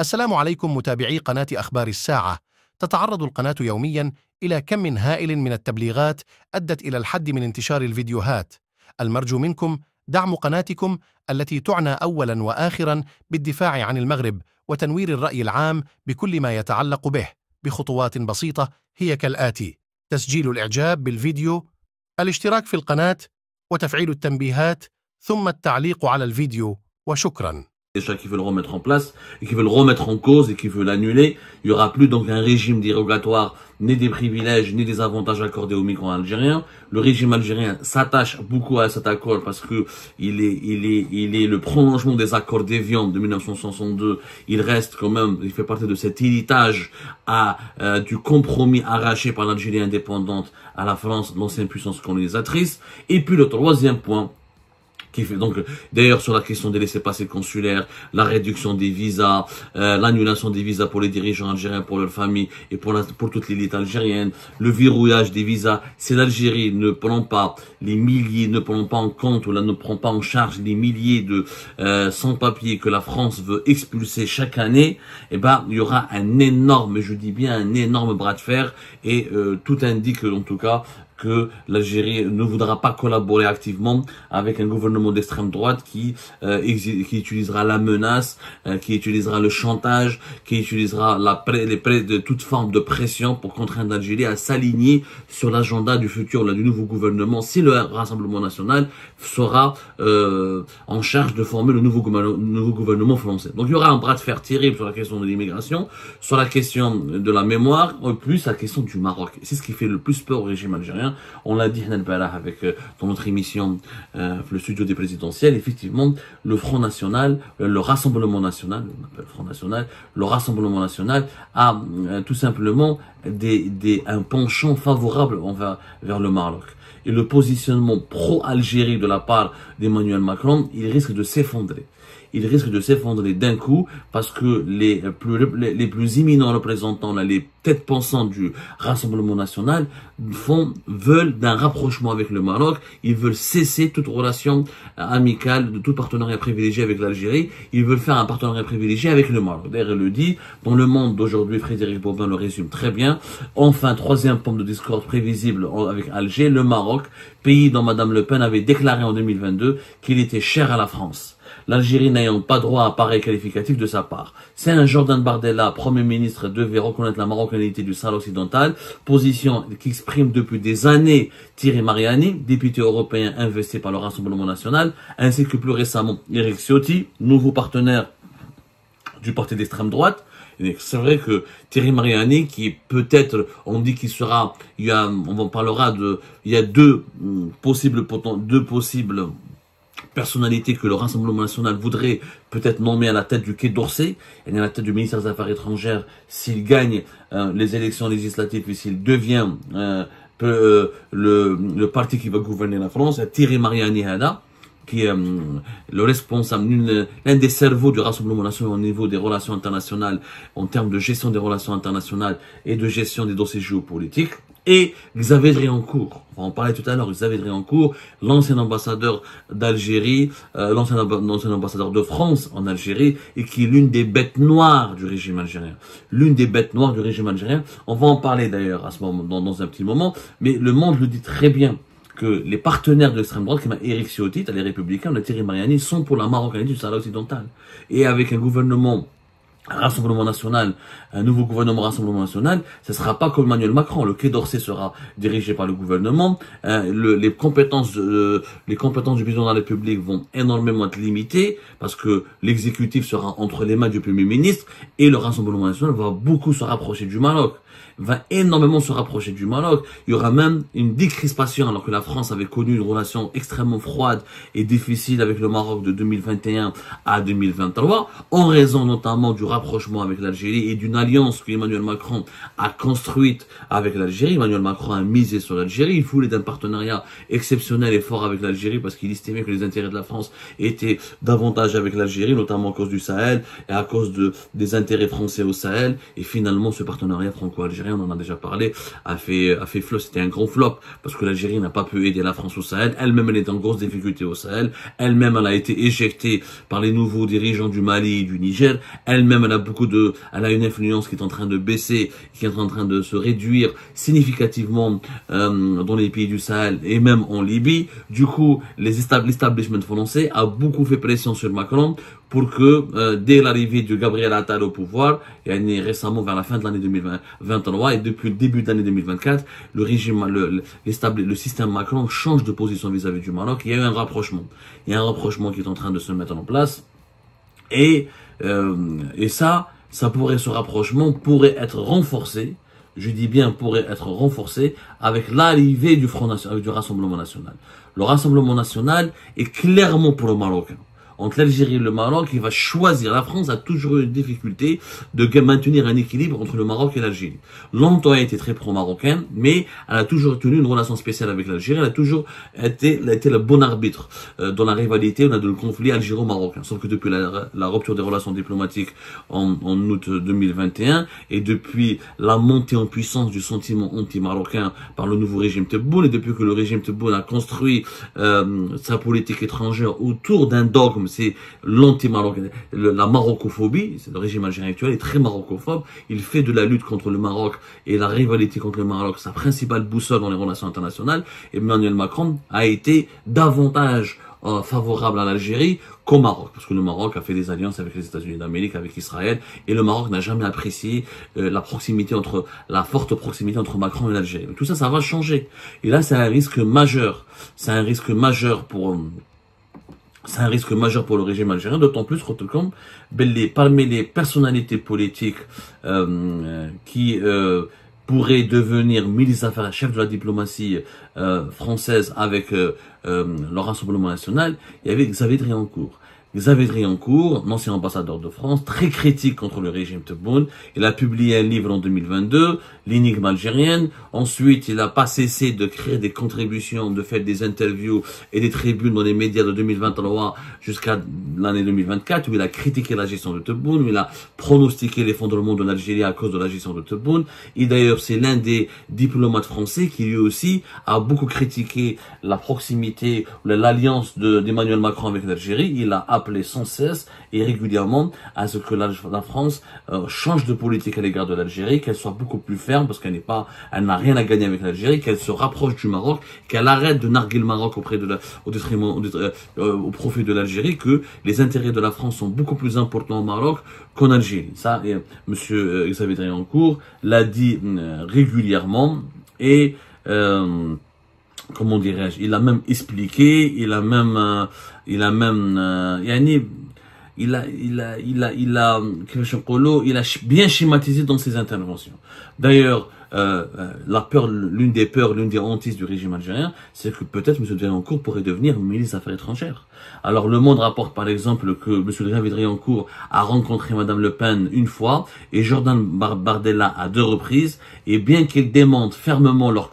السلام عليكم متابعي قناة أخبار الساعة. تتعرض القناة يومياً إلى كم هائل من التبليغات أدت إلى الحد من انتشار الفيديوهات. المرجو منكم دعم قناتكم التي تعنى أولاً وآخراً بالدفاع عن المغرب وتنوير الرأي العام بكل ما يتعلق به بخطوات بسيطة هي كالآتي: تسجيل الإعجاب بالفيديو، الاشتراك في القناة، وتفعيل التنبيهات، ثم التعليق على الفيديو، وشكراً. Qui veut le remettre en place et qui veut le remettre en cause et qui veut l'annuler, il n'y aura plus donc un régime dérogatoire, ni des privilèges, ni des avantages accordés aux migrants algériens. Le régime algérien s'attache beaucoup à cet accord parce que il est le prolongement des accords d'Évian de 1962. Il reste quand même, il fait partie de cet héritage du compromis arraché par l'Algérie indépendante à la France, l'ancienne puissance colonisatrice. Et puis le troisième point, qui fait donc d'ailleurs sur la question des laissez-passer consulaires, la réduction des visas, l'annulation des visas pour les dirigeants algériens, pour leurs familles et pour toute l'élite algérienne, le verrouillage des visas. Si l'Algérie ne prend pas les milliers, ne prend pas en compte ou ne prend pas en charge les milliers de sans-papiers que la France veut expulser chaque année, eh ben il y aura un énorme, je dis bien un énorme bras de fer et tout indique en tout cas que l'Algérie ne voudra pas collaborer activement avec un gouvernement d'extrême droite qui utilisera la menace, qui utilisera le chantage, qui utilisera de toute forme de pression pour contraindre l'Algérie à s'aligner sur l'agenda du futur, du nouveau gouvernement, si le Rassemblement national sera en charge de former le nouveau gouvernement français. Donc il y aura un bras de fer terrible sur la question de l'immigration, sur la question de la mémoire, plus la question du Maroc. C'est ce qui fait le plus peur au régime algérien. On l'a dit avec dans notre émission le studio des présidentielles, effectivement le Front National, le Rassemblement National, on appelle Front National, le Rassemblement National a tout simplement un penchant favorable vers le Maroc. Et le positionnement pro-Algérie de la part d'Emmanuel Macron, il risque de s'effondrer. Il risque de s'effondrer d'un coup parce que les plus imminents représentants, les têtes pensantes du Rassemblement national veulent d'un rapprochement avec le Maroc. Ils veulent cesser toute relation amicale, de tout partenariat privilégié avec l'Algérie. Ils veulent faire un partenariat privilégié avec le Maroc. D'ailleurs, il le dit, dans Le Monde d'aujourd'hui, Frédéric Bobin le résume très bien. Enfin, troisième pomme de discorde prévisible avec Alger, le Maroc, pays dont Madame Le Pen avait déclaré en 2022 qu'il était cher à la France. L'Algérie n'ayant pas droit à pareil qualificatif de sa part. C'est un Jordan Bardella, Premier ministre, devait reconnaître la marocanité du Sahara occidental, position qu'exprime depuis des années Thierry Mariani, député européen investi par le Rassemblement national, ainsi que plus récemment Éric Ciotti, nouveau partenaire du parti d'extrême droite. C'est vrai que Thierry Mariani, qui peut-être, on dit qu'il sera, il y a deux possibles personnalité que le Rassemblement national voudrait peut-être nommer à la tête du Quai d'Orsay et à la tête du ministère des Affaires étrangères s'il gagne les élections législatives et s'il devient le parti qui va gouverner la France. Thierry Mariani Hada, qui est le responsable, l'un des cerveaux du Rassemblement national au niveau des relations internationales, en termes de gestion des relations internationales et de gestion des dossiers géopolitiques. Et Xavier Driancourt, on va en parler tout à l'heure, Xavier Driancourt, l'ancien ambassadeur d'Algérie, l'ancien ambassadeur de France en Algérie, et qui est l'une des bêtes noires du régime algérien. L'une des bêtes noires du régime algérien. On va en parler d'ailleurs à ce moment, dans un petit moment, mais Le Monde le dit très bien, que les partenaires de l'extrême droite, comme Éric Ciotti, les Républicains, le Thierry Mariani, sont pour la marocanité du Sahara occidental. Et avec un gouvernement Rassemblement national, un nouveau gouvernement Rassemblement national, ce sera pas comme Emmanuel Macron. Le Quai d'Orsay sera dirigé par le gouvernement. Les compétences du président de la République vont énormément être limitées parce que l'exécutif sera entre les mains du Premier ministre et le Rassemblement national va beaucoup se rapprocher du Maroc. Va énormément se rapprocher du Maroc. Il y aura même une décrispation alors que la France avait connu une relation extrêmement froide et difficile avec le Maroc de 2021 à 2023 en raison notamment du rapprochement avec l'Algérie et d'une alliance que Emmanuel Macron a construite avec l'Algérie. Emmanuel Macron a misé sur l'Algérie. Il voulait un partenariat exceptionnel et fort avec l'Algérie parce qu'il estimait que les intérêts de la France étaient davantage avec l'Algérie, notamment à cause du Sahel et à cause des intérêts français au Sahel. Et finalement, ce partenariat franco algérien, on en a déjà parlé, a fait flop, c'était un gros flop, parce que l'Algérie n'a pas pu aider la France au Sahel. Elle-même, elle est en grosse difficulté au Sahel. Elle-même, elle a été éjectée par les nouveaux dirigeants du Mali et du Niger. Elle-même, elle a une influence qui est en train de baisser, qui est en train de se réduire significativement dans les pays du Sahel et même en Libye. Du coup, l'establishment français a beaucoup fait pression sur Macron pour que, dès l'arrivée de Gabriel Attal au pouvoir, et récemment vers la fin de l'année 2023 et depuis le début de l'année 2024, le système Macron change de position vis-à-vis du Maroc. Il y a eu un rapprochement. Il y a un rapprochement qui est en train de se mettre en place. Et ça ce rapprochement pourrait être renforcé. Je dis bien pourrait être renforcé avec l'arrivée du Rassemblement National. Le Rassemblement National est clairement pour le Marocain. Entre l'Algérie et le Maroc, il va choisir. La France a toujours eu une difficulté de maintenir un équilibre entre le Maroc et l'Algérie. Longtemps, elle a été très pro-marocaine, mais elle a toujours tenu une relation spéciale avec l'Algérie. Elle a toujours été le bon arbitre dans la rivalité, dans le conflit algéro-marocain. Sauf que depuis la rupture des relations diplomatiques en août 2021 et depuis la montée en puissance du sentiment anti-marocain par le nouveau régime Tebboune, et depuis que le régime Tebboune a construit sa politique étrangère autour d'un dogme, c'est l'anti-marocain, la marocophobie. C'est le régime algérien actuel est très marocophobe. Il fait de la lutte contre le Maroc et la rivalité contre le Maroc sa principale boussole dans les relations internationales. Emmanuel Macron a été davantage favorable à l'Algérie qu'au Maroc, parce que le Maroc a fait des alliances avec les États-Unis d'Amérique, avec Israël, et le Maroc n'a jamais apprécié la forte proximité entre Macron et l'Algérie. Tout ça, ça va changer. Et là, c'est un risque majeur. C'est un risque majeur pour le régime algérien, d'autant plus que parmi les personnalités politiques qui pourraient devenir ministre des Affaires, chef de la diplomatie française avec le Rassemblement National, il y avait Xavier Driancourt. Xavier Driancourt, ancien ambassadeur de France, très critique contre le régime Tebboune. Il a publié un livre en 2022, L'énigme algérienne. Ensuite, il n'a pas cessé de créer des contributions, de faire des interviews et des tribunes dans les médias de 2023 jusqu'à l'année 2024, où il a critiqué la gestion de Tebboune, où il a pronostiqué l'effondrement de l'Algérie à cause de la gestion de Tebboune. Et d'ailleurs, c'est l'un des diplomates français qui lui aussi a beaucoup critiqué la proximité, l'alliance d'Emmanuel Macron avec l'Algérie. Il a appelé sans cesse et régulièrement à ce que la France change de politique à l'égard de l'Algérie, qu'elle soit beaucoup plus ferme, parce qu'elle n'a rien à gagner avec l'Algérie, qu'elle se rapproche du Maroc, qu'elle arrête de narguer le Maroc au profit de l'Algérie, que les intérêts de la France sont beaucoup plus importants au Maroc qu'en Algérie. Ça, monsieur Xavier Driancourt l'a dit régulièrement et comment dirais-je, il a même expliqué, il a bien schématisé dans ses interventions. D'ailleurs, l'une des hantises du régime algérien, c'est que peut-être M. Driancourt pourrait devenir ministre des Affaires étrangères. Alors, Le Monde rapporte par exemple que M. Xavier Driancourt a rencontré Mme Le Pen une fois et Jordan Bardella à 2 reprises, et bien qu'ils démentent fermement leurs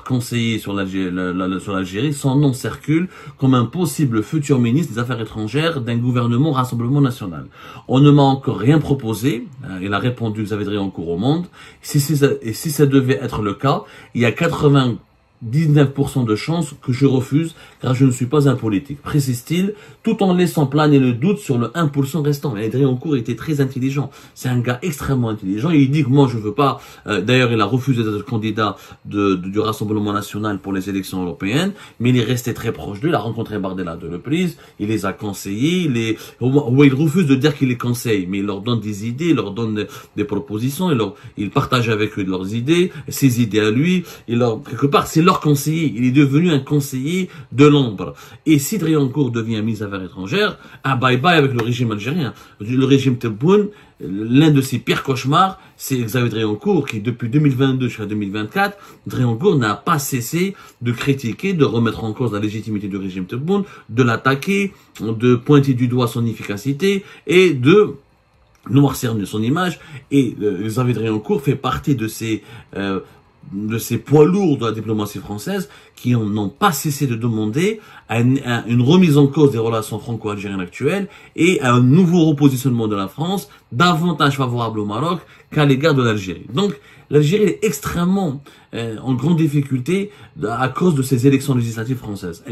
conseillers sur l'Algérie, son nom circule comme un possible futur ministre des Affaires étrangères d'un gouvernement Rassemblement National. On ne m'a encore rien proposé, il a répondu Xavier Driancourt au Monde. Si ça devait être le cas, il y a 99% de chances que je refuse, car je ne suis pas un politique, précise-t-il, tout en laissant planer le doute sur le 1% restant. Et Driancourt était très intelligent. C'est un gars extrêmement intelligent. Il dit que moi, je veux pas, d'ailleurs, il a refusé d'être candidat du Rassemblement National pour les élections européennes, mais il est resté très proche d'eux. Il a rencontré Bardella à 2 reprises. Il les a conseillés. Il refuse de dire qu'il les conseille, mais il leur donne des idées, il leur donne des propositions, il partage avec eux leurs idées, ses idées à lui. Quelque part, c'est leur conseiller. Il est devenu un conseiller de l'ombre. Et si Driancourt devient ministre des Affaires étrangères, un bye-bye avec le régime algérien. Le régime Tebboune, l'un de ses pires cauchemars, c'est Xavier Driancourt, qui depuis 2022 jusqu'à 2024, Driancourt n'a pas cessé de critiquer, de remettre en cause la légitimité du régime Tebboune, de l'attaquer, de pointer du doigt son efficacité et de noircir son image. Et Xavier Driancourt fait partie de ces ces poids lourds de la diplomatie française qui n'ont pas cessé de demander une remise en cause des relations franco-algériennes actuelles et un nouveau repositionnement de la France davantage favorable au Maroc qu'à l'égard de l'Algérie. Donc, l'Algérie est extrêmement en grande difficulté à cause de ces élections législatives françaises.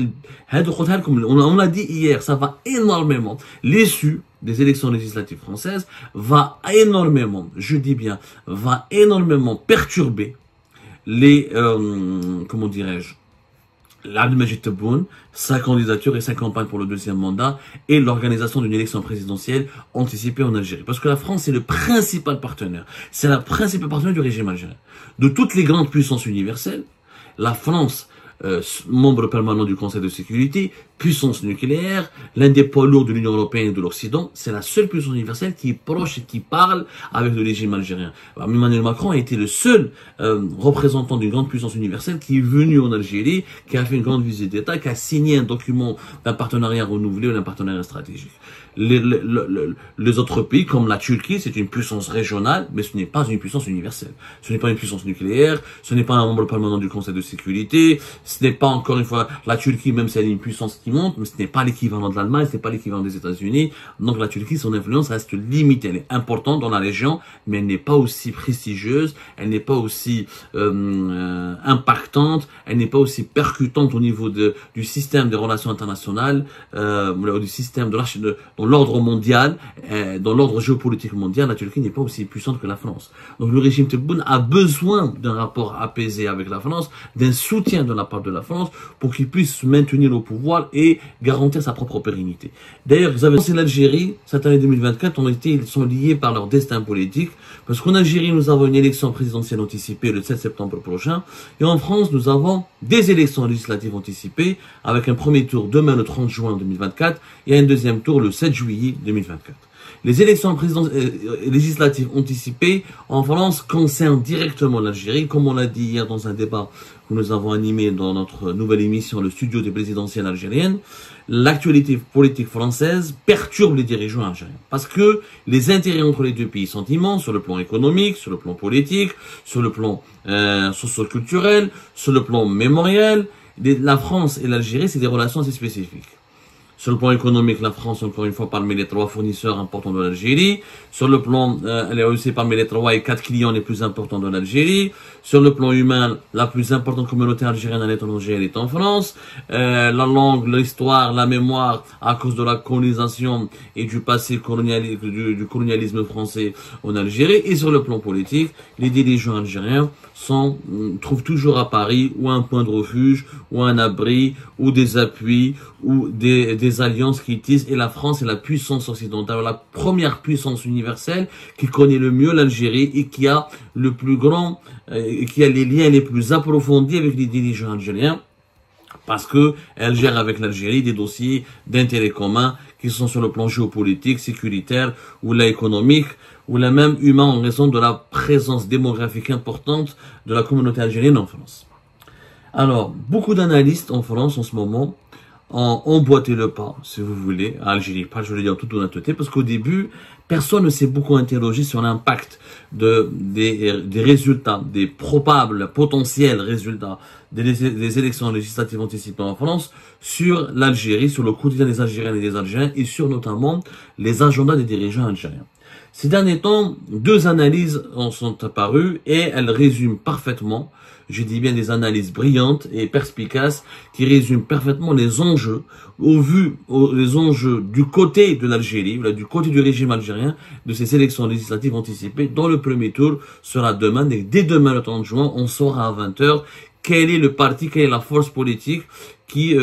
On l'a dit hier, ça va énormément. L'issue des élections législatives françaises va énormément, je dis bien, va énormément perturber les, comment dirais-je, Abdelmadjid Tebboune, sa candidature et sa campagne pour le deuxième mandat et l'organisation d'une élection présidentielle anticipée en Algérie. Parce que la France est le principal partenaire. C'est la principale partenaire du régime algérien. De toutes les grandes puissances universelles, la France, membre permanent du Conseil de sécurité, puissance nucléaire, l'un des poids lourds de l'Union européenne et de l'Occident, c'est la seule puissance universelle qui est proche et qui parle avec le régime algérien. Emmanuel Macron a été le seul représentant d'une grande puissance universelle qui est venu en Algérie, qui a fait une grande visite d'État, qui a signé un document d'un partenariat renouvelé ou d'un partenariat stratégique. Les autres pays, comme la Turquie, c'est une puissance régionale, mais ce n'est pas une puissance universelle. Ce n'est pas une puissance nucléaire, ce n'est pas un membre permanent du Conseil de sécurité, ce n'est pas encore une fois la Turquie, même si elle est une puissance qui monte, mais ce n'est pas l'équivalent de l'Allemagne, ce n'est pas l'équivalent des États-Unis. Donc la Turquie, son influence reste limitée. Elle est importante dans la région, mais elle n'est pas aussi prestigieuse, elle n'est pas aussi impactante, elle n'est pas aussi percutante au niveau du système des relations internationales, du système dans l'ordre mondial, dans l'ordre géopolitique mondial. La Turquie n'est pas aussi puissante que la France. Donc le régime Tebboune a besoin d'un rapport apaisé avec la France, d'un soutien de la part de la France pour qu'il puisse se maintenir au pouvoir et garantir sa propre pérennité. D'ailleurs, vous avez l'Algérie, cette année 2024, ils sont liés par leur destin politique, parce qu'en Algérie, nous avons une élection présidentielle anticipée le 7 septembre prochain, et en France, nous avons des élections législatives anticipées, avec un premier tour demain le 30 juin 2024, et un deuxième tour le 7 juillet 2024. Les élections législatives anticipées en France concernent directement l'Algérie, comme on l'a dit hier dans un débat que nous avons animé dans notre nouvelle émission, le studio des présidentielles algériennes. L'actualité politique française perturbe les dirigeants algériens parce que les intérêts entre les deux pays sont immenses sur le plan économique, sur le plan politique, sur le plan socio-culturel, sur le plan mémoriel. La France et l'Algérie, c'est des relations assez spécifiques. Sur le plan économique, la France, encore une fois, parmi les 3 fournisseurs importants de l'Algérie. Sur le plan, elle est aussi parmi les 3 et 4 clients les plus importants de l'Algérie. Sur le plan humain, la plus importante communauté algérienne à l'étranger, elle est en France. La langue, l'histoire, la mémoire, à cause de la colonisation et du passé du colonialisme français en Algérie. Et sur le plan politique, les dirigeants algériens trouvent toujours à Paris ou un point de refuge, ou un abri, ou des appuis, ou des alliances qu'ils tissent. Et la France est la puissance occidentale, la première puissance universelle qui connaît le mieux l'Algérie et qui a le plus grand, qui a les liens les plus approfondis avec les dirigeants algériens. Parce que elle gère avec l'Algérie des dossiers d'intérêt commun qui sont sur le plan géopolitique, sécuritaire ou là économique ou là même humain en raison de la présence démographique importante de la communauté algérienne en France. Alors, beaucoup d'analystes en France en ce moment ont emboîté le pas, si vous voulez, à Algérie. Je veux le dire en toute honnêteté, parce qu'au début, personne ne s'est beaucoup interrogé sur l'impact des résultats, des probables, potentiels résultats des élections législatives anticipées en France sur l'Algérie, sur le quotidien des Algériennes et des Algériens et sur notamment les agendas des dirigeants algériens. Ces derniers temps, 2 analyses en sont apparues et elles résument parfaitement, je dis bien des analyses brillantes et perspicaces qui résument parfaitement les enjeux les enjeux du côté de l'Algérie, du côté du régime algérien de ces élections législatives anticipées dont le premier tour sera demain. Et dès demain le 30 juin, on saura à 20h quel est le parti, quelle est la force politique qui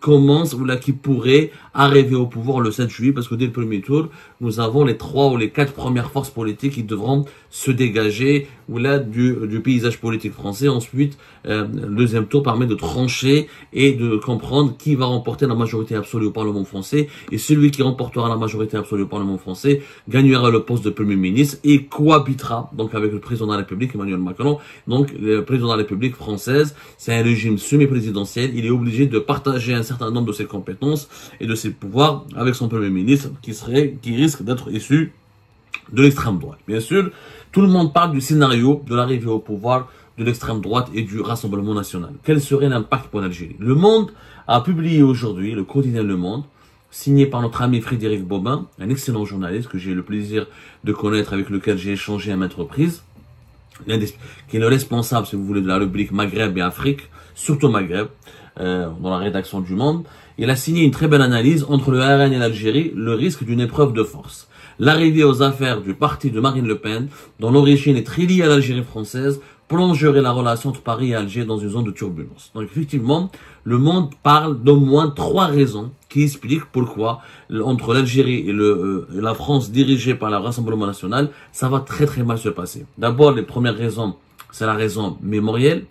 commence ou là qui pourrait arriver au pouvoir le 7 juillet, parce que dès le premier tour, nous avons les 3 ou les 4 premières forces politiques qui devront se dégager ou là du paysage politique français. Ensuite, le deuxième tour permet de trancher et de comprendre qui va remporter la majorité absolue au Parlement français, et celui qui remportera la majorité absolue au Parlement français gagnera le poste de Premier ministre et cohabitera donc avec le président de la République Emmanuel Macron. Donc le président de la République française, c'est un régime semi-présidentiel, il est obligé de partager un certain nombre de ses compétences et de ses pouvoirs avec son Premier ministre qui risque d'être issu de l'extrême droite. Bien sûr, tout le monde parle du scénario de l'arrivée au pouvoir de l'extrême droite et du Rassemblement national. Quel serait l'impact pour l'Algérie? Le Monde a publié aujourd'hui, le quotidien Le Monde, signé par notre ami Frédéric Bobin, un excellent journaliste que j'ai le plaisir de connaître, avec lequel j'ai échangé à maintes reprises, qui est le responsable, si vous voulez, de la rubrique Maghreb et Afrique, surtout Maghreb, dans la rédaction du Monde. Il a signé une très belle analyse entre le RN et l'Algérie, le risque d'une épreuve de force. L'arrivée aux affaires du parti de Marine Le Pen, dont l'origine est très liée à l'Algérie française, plongerait la relation entre Paris et Alger dans une zone de turbulence. Donc effectivement, le Monde parle d'au moins 3 raisons qui expliquent pourquoi entre l'Algérie et la France dirigée par le Rassemblement national, ça va très très mal se passer. D'abord, les premières raisons, c'est la raison mémorielle.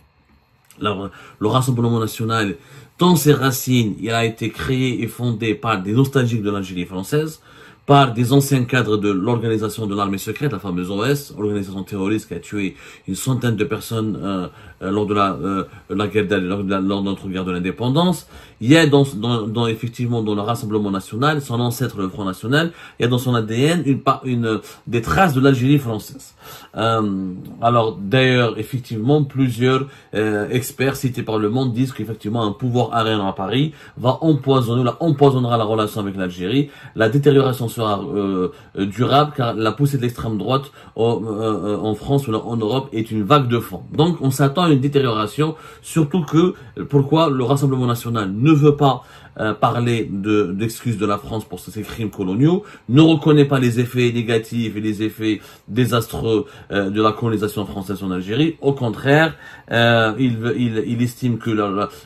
Le Rassemblement national, dans ses racines, il a été créé et fondé par des nostalgiques de l'Algérie française, par des anciens cadres de l'organisation de l'armée secrète, la fameuse OS, organisation terroriste qui a tué une centaine de personnes lors de notre guerre de l'indépendance. Il y a effectivement dans le Rassemblement national, son ancêtre le Front national, il y a dans son ADN des traces de l'Algérie française. Alors d'ailleurs, effectivement, plusieurs experts cités par Le Monde disent qu'effectivement un pouvoir arien à Paris empoisonnera la relation avec l'Algérie. La détérioration sera durable car la poussée de l'extrême droite en France ou en Europe est une vague de fond. Donc on s'attend à une détérioration, surtout que pourquoi le Rassemblement national ne veut pas parler d'excuses de la France pour ces crimes coloniaux, ne reconnaît pas les effets négatifs et les effets désastreux de la colonisation française en Algérie. Au contraire, il estime que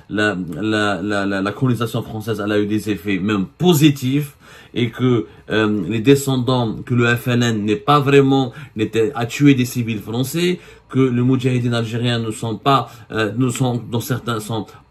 la colonisation française elle a eu des effets même positifs, et que les descendants, que le FLN a tué des civils français, que les moudjahidines algériens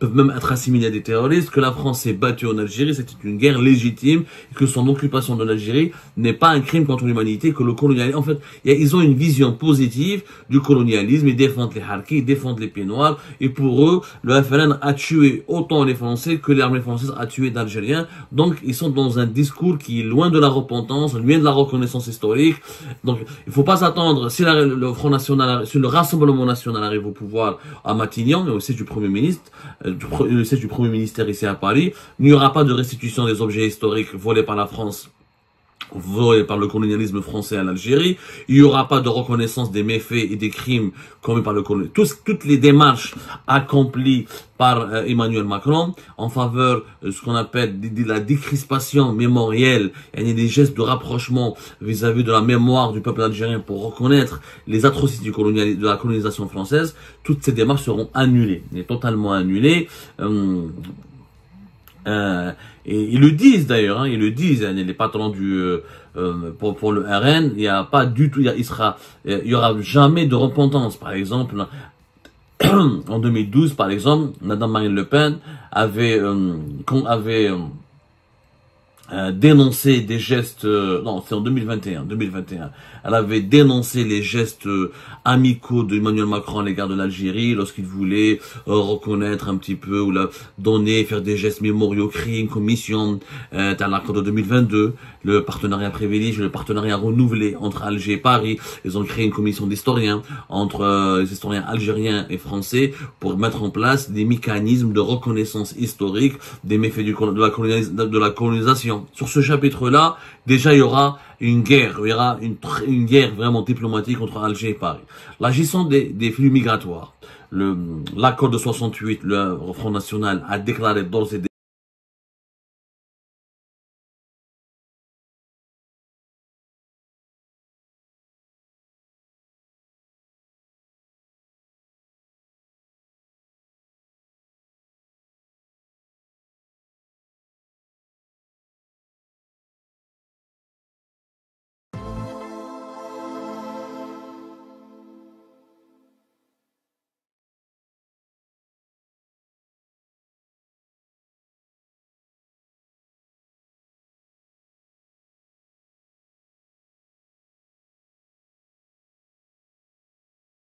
peuvent même être assimilés à des terroristes, que la France s'est battue en Algérie, c'était une guerre légitime, et que son occupation de l'Algérie n'est pas un crime contre l'humanité, que le colonialisme, en fait, ils ont une vision positive du colonialisme, ils défendent les harkis, ils défendent les pieds noirs, et pour eux, le FLN a tué autant les Français que l'armée française a tué d'Algériens, donc ils sont dans un discours qui est loin de la repentance, loin de la reconnaissance historique. Donc il faut pas s'attendre, si le Front national, si le Rassemblement national arrive au pouvoir à Matignon, mais aussi du Premier ministre, le siège du Premier ministère ici à Paris, il n'y aura pas de restitution des objets historiques volés par la France, volés par le colonialisme français à l'Algérie. Il n'y aura pas de reconnaissance des méfaits et des crimes commis par le colonialisme. Toutes les démarches accomplies par Emmanuel Macron en faveur de ce qu'on appelle de la décrispation mémorielle et des gestes de rapprochement vis-à-vis de la mémoire du peuple algérien pour reconnaître les atrocités de la colonisation française, toutes ces démarches seront annulées, totalement annulées. Et ils le disent d'ailleurs, ils le disent, les patrons pour le RN, il n'y a pas du tout, il y aura jamais de repentance. Par exemple, en 2012, par exemple, Madame Marine Le Pen avait dénoncé des gestes, non, c'est en 2021, elle avait dénoncé les gestes amicaux d'Emmanuel Macron à l'égard de l'Algérie lorsqu'il voulait reconnaître un petit peu ou faire des gestes mémoriaux, créer une commission dans l'accord de 2022, le partenariat privilégié, le partenariat renouvelé entre Alger et Paris. Ils ont créé une commission d'historiens entre les historiens algériens et français pour mettre en place des mécanismes de reconnaissance historique des méfaits de la colonisation. Sur ce chapitre-là, déjà il y aura une guerre, une guerre vraiment diplomatique entre Alger et Paris. La gestion des flux migratoires, l'accord de 68, le Front national a déclaré d'ores et déjà